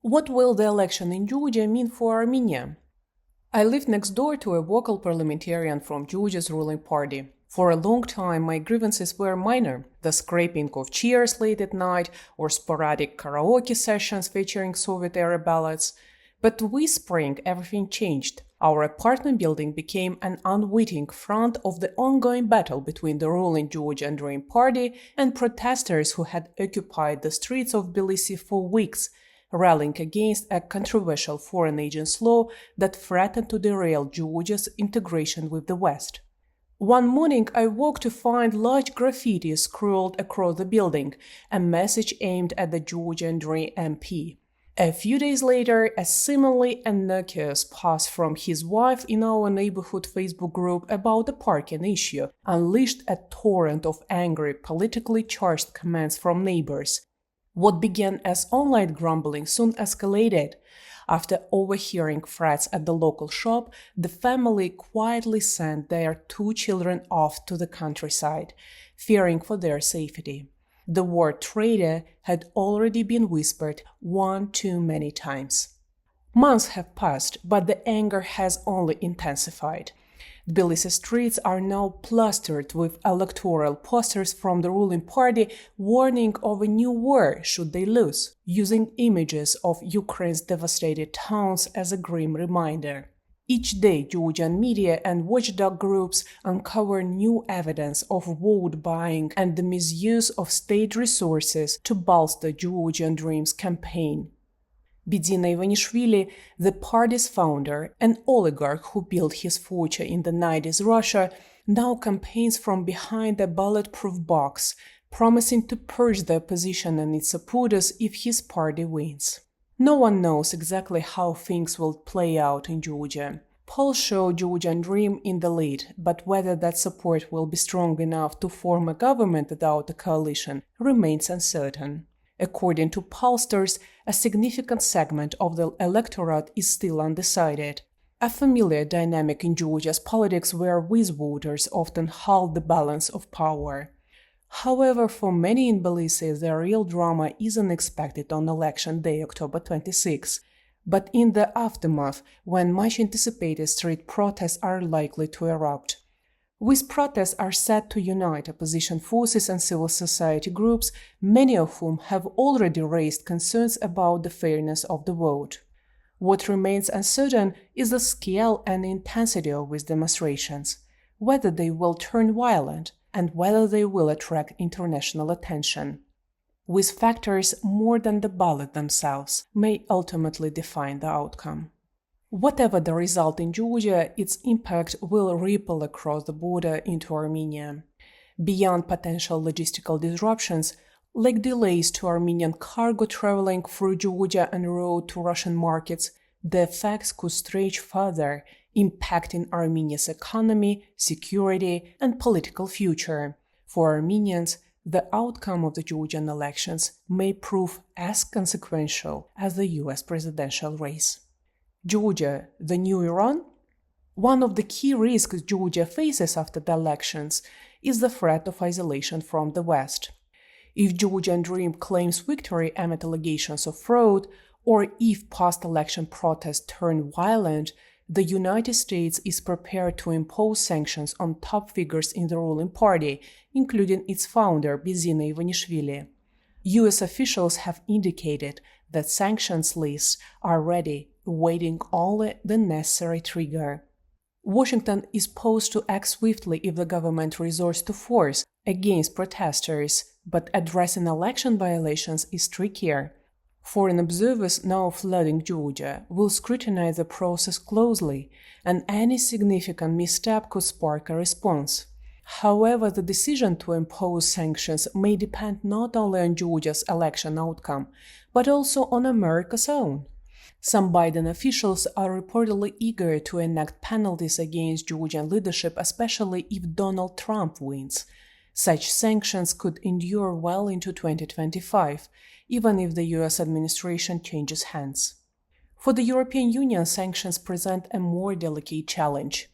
What will the election in Georgia mean for Armenia? I lived next door to a vocal parliamentarian from Georgia's ruling party. For a long time, my grievances were minor: the scraping of chairs late at night or sporadic karaoke sessions featuring Soviet-era ballads. But this spring, everything changed. Our apartment building became an unwitting front of the ongoing battle between the ruling Georgian Dream Party and protesters who had occupied the streets of Tbilisi for weeks, rallying against a controversial foreign agents law that threatened to derail Georgia's integration with the West. One morning, I woke to find large graffiti scrawled across the building, a message aimed at the Georgian Dream MP. A few days later, a similarly innocuous post from his wife in our neighborhood Facebook group about the parking issue unleashed a torrent of angry, politically charged comments from neighbors. What began as online grumbling soon escalated. After overhearing threats at the local shop, the family quietly sent their 2 children off to the countryside, fearing for their safety. The word traitor had already been whispered one too many times. Months have passed, but the anger has only intensified. Tbilisi streets are now plastered with electoral posters from the ruling party warning of a new war should they lose, using images of Ukraine's devastated towns as a grim reminder. Each day, Georgian media and watchdog groups uncover new evidence of vote buying and the misuse of state resources to bolster Georgian Dream's campaign. Bidzina Ivanishvili, the party's founder, an oligarch who built his fortune in the 90s Russia, now campaigns from behind a bulletproof box, promising to purge the opposition and its supporters if his party wins. No one knows exactly how things will play out in Georgia. Polls show Georgian Dream in the lead, but whether that support will be strong enough to form a government without a coalition remains uncertain. According to pollsters, a significant segment of the electorate is still undecided. A familiar dynamic in Georgia's politics where whiz voters often hold the balance of power. However, for many in Tbilisi, the real drama isn't expected on election day, October 26, but in the aftermath, when much anticipated street protests are likely to erupt. These protests are set to unite opposition forces and civil society groups, many of whom have already raised concerns about the fairness of the vote. What remains uncertain is the scale and intensity of these demonstrations, whether they will turn violent, and whether they will attract international attention. These factors, more than the ballot themselves, may ultimately define the outcome. Whatever the result in Georgia, its impact will ripple across the border into Armenia. Beyond potential logistical disruptions, like delays to Armenian cargo traveling through Georgia en route to Russian markets, the effects could stretch further, impacting Armenia's economy, security, and political future. For Armenians, the outcome of the Georgian elections may prove as consequential as the US presidential race. Georgia, the new Iran? One of the key risks Georgia faces after the elections is the threat of isolation from the West. If Georgian Dream claims victory amid allegations of fraud, or if post-election protests turn violent, the United States is prepared to impose sanctions on top figures in the ruling party, including its founder, Bidzina Ivanishvili. US officials have indicated that sanctions lists are ready, awaiting only the necessary trigger. Washington is poised to act swiftly if the government resorts to force against protesters, but addressing election violations is trickier. Foreign observers now flooding Georgia will scrutinize the process closely, and any significant misstep could spark a response. However, the decision to impose sanctions may depend not only on Georgia's election outcome, but also on America's own. Some Biden officials are reportedly eager to enact penalties against Georgian leadership, especially if Donald Trump wins. Such sanctions could endure well into 2025, even if the US administration changes hands. For the European Union, sanctions present a more delicate challenge.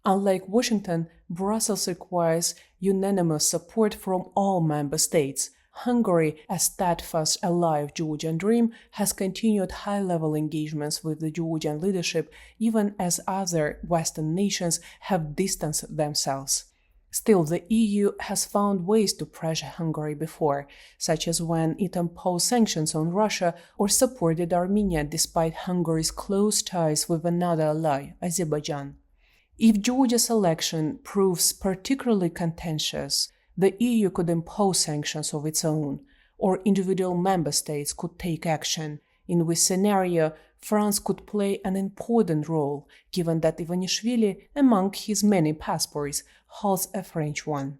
Unlike Washington, Brussels requires unanimous support from all member states, Hungary, a steadfast ally of Georgian Dream, has continued high-level engagements with the Georgian leadership even as other Western nations have distanced themselves. Still, the EU has found ways to pressure Hungary before, such as when it imposed sanctions on Russia or supported Armenia despite Hungary's close ties with another ally, Azerbaijan. If Georgia's election proves particularly contentious, the EU could impose sanctions of its own, or individual member states could take action, in which scenario France could play an important role, given that Ivanishvili, among his many passports, holds a French one.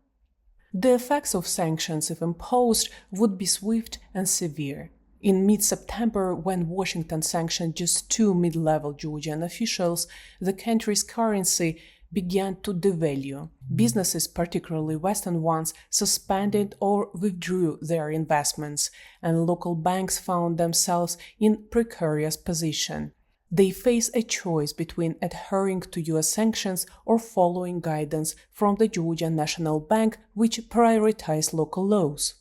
The effects of sanctions, if imposed, would be swift and severe. In mid-September, when Washington sanctioned just 2 mid-level Georgian officials, the country's currency began to devalue. Businesses, particularly Western ones, suspended or withdrew their investments, and local banks found themselves in precarious position. They face a choice between adhering to US sanctions or following guidance from the Georgian National Bank, which prioritized local laws.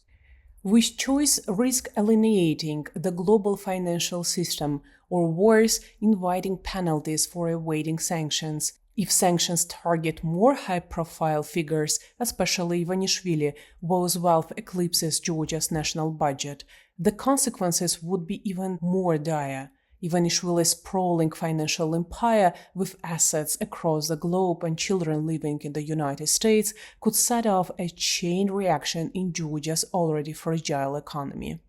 Which choice risks alienating the global financial system, or worse, inviting penalties for evading sanctions. If sanctions target more high-profile figures, especially Ivanishvili, whose wealth eclipses Georgia's national budget, the consequences would be even more dire. Ivanishvili's sprawling financial empire, with assets across the globe and children living in the United States, could set off a chain reaction in Georgia's already fragile economy.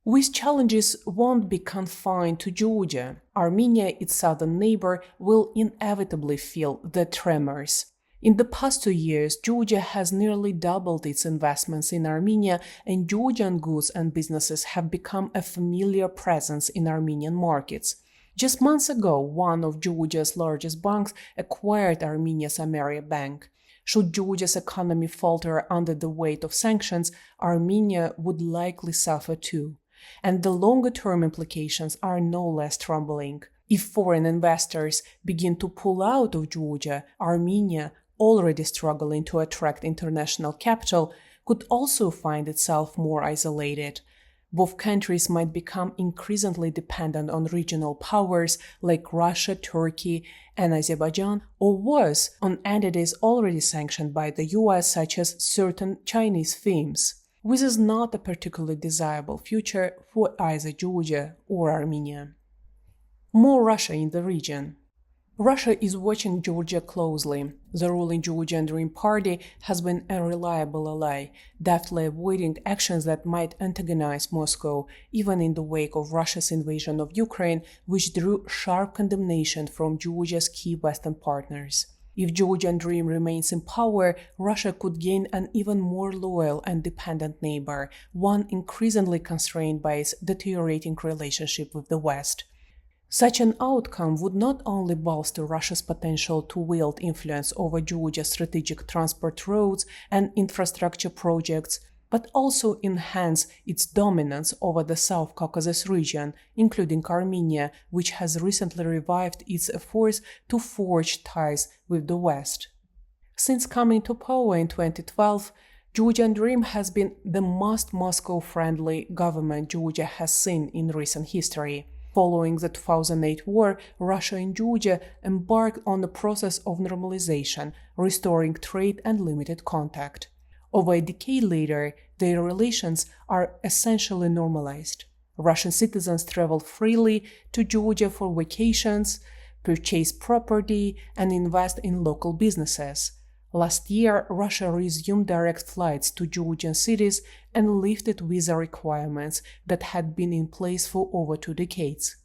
These challenges won't be confined to Georgia. Armenia, its southern neighbor, will inevitably feel the tremors. In the past 2 years, Georgia has nearly doubled its investments in Armenia, and Georgian goods and businesses have become a familiar presence in Armenian markets. Just months ago, one of Georgia's largest banks acquired Armenia's Ameria Bank. Should Georgia's economy falter under the weight of sanctions, Armenia would likely suffer too. And the longer-term implications are no less troubling. If foreign investors begin to pull out of Georgia, Armenia, already struggling to attract international capital, could also find itself more isolated. Both countries might become increasingly dependent on regional powers like Russia, Turkey, and Azerbaijan, or worse, on entities already sanctioned by the US, such as certain Chinese firms. This is not a particularly desirable future for either Georgia or Armenia. More Russia in the region. Russia is watching Georgia closely. The ruling Georgian Dream Party has been a reliable ally, deftly avoiding actions that might antagonize Moscow, even in the wake of Russia's invasion of Ukraine, which drew sharp condemnation from Georgia's key Western partners. If Georgian Dream remains in power, Russia could gain an even more loyal and dependent neighbor, one increasingly constrained by its deteriorating relationship with the West. Such an outcome would not only bolster Russia's potential to wield influence over Georgia's strategic transport roads and infrastructure projects, but also enhance its dominance over the South Caucasus region, including Armenia, which has recently revived its efforts to forge ties with the West. Since coming to power in 2012, Georgian Dream has been the most Moscow-friendly government Georgia has seen in recent history. Following the 2008 war, Russia and Georgia embarked on the process of normalization, restoring trade and limited contact. Over a decade later, their relations are essentially normalized. Russian citizens travel freely to Georgia for vacations, purchase property, and invest in local businesses. Last year, Russia resumed direct flights to Georgian cities and lifted visa requirements that had been in place for over 2 decades.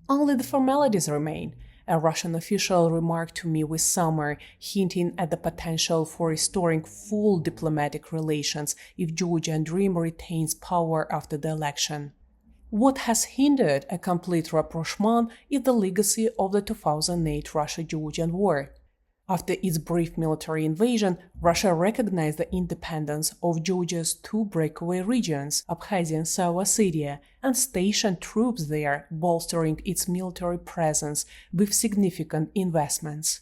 Only the formalities remain, a Russian official remarked to me this summer, hinting at the potential for restoring full diplomatic relations if Georgian Dream retains power after the election. What has hindered a complete rapprochement is the legacy of the 2008 Russia-Georgian War. After its brief military invasion, Russia recognized the independence of Georgia's 2 breakaway regions, Abkhazia and South Ossetia, and stationed troops there, bolstering its military presence with significant investments.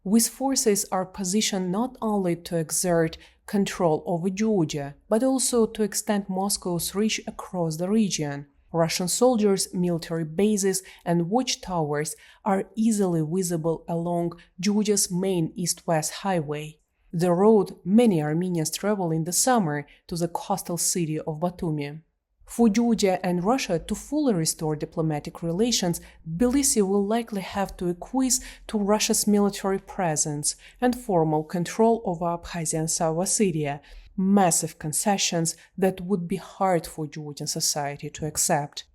These forces are positioned not only to exert control over Georgia, but also to extend Moscow's reach across the region. Russian soldiers, military bases, and watchtowers are easily visible along Georgia's main east-west highway, the road many Armenians travel in the summer to the coastal city of Batumi. For Georgia and Russia to fully restore diplomatic relations, Tbilisi will likely have to acquiesce to Russia's military presence and formal control over Abkhazia and South Ossetia, massive concessions that would be hard for Georgian society to accept.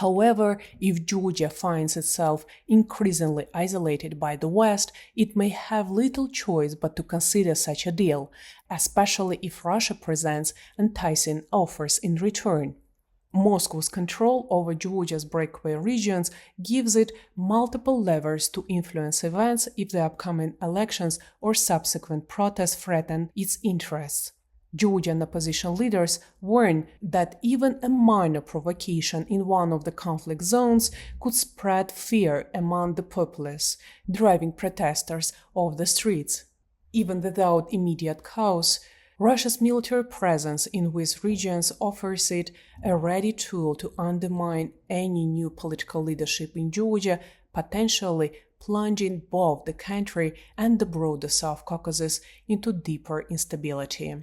However, if Georgia finds itself increasingly isolated by the West, it may have little choice but to consider such a deal, especially if Russia presents enticing offers in return. Moscow's control over Georgia's breakaway regions gives it multiple levers to influence events if the upcoming elections or subsequent protests threaten its interests. Georgian opposition leaders warn that even a minor provocation in one of the conflict zones could spread fear among the populace, driving protesters off the streets. Even without immediate cause, Russia's military presence in these regions offers it a ready tool to undermine any new political leadership in Georgia, potentially plunging both the country and the broader South Caucasus into deeper instability.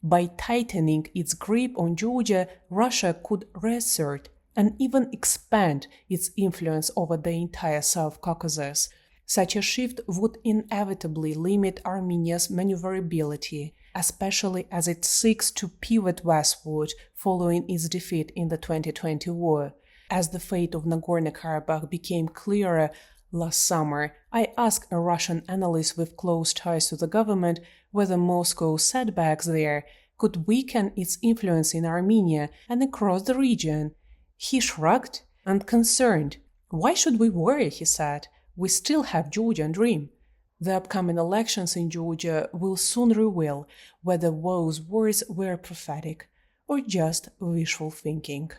By tightening its grip on Georgia, Russia could reassert and even expand its influence over the entire South Caucasus. Such a shift would inevitably limit Armenia's maneuverability, especially as it seeks to pivot westward following its defeat in the 2020 war. As the fate of Nagorno-Karabakh became clearer last summer, I asked a Russian analyst with close ties to the government whether Moscow's setbacks there could weaken its influence in Armenia and across the region. He shrugged and concerned. "Why should we worry?" he said. "We still have Georgian dream." The upcoming elections in Georgia will soon reveal whether those words were prophetic or just wishful thinking.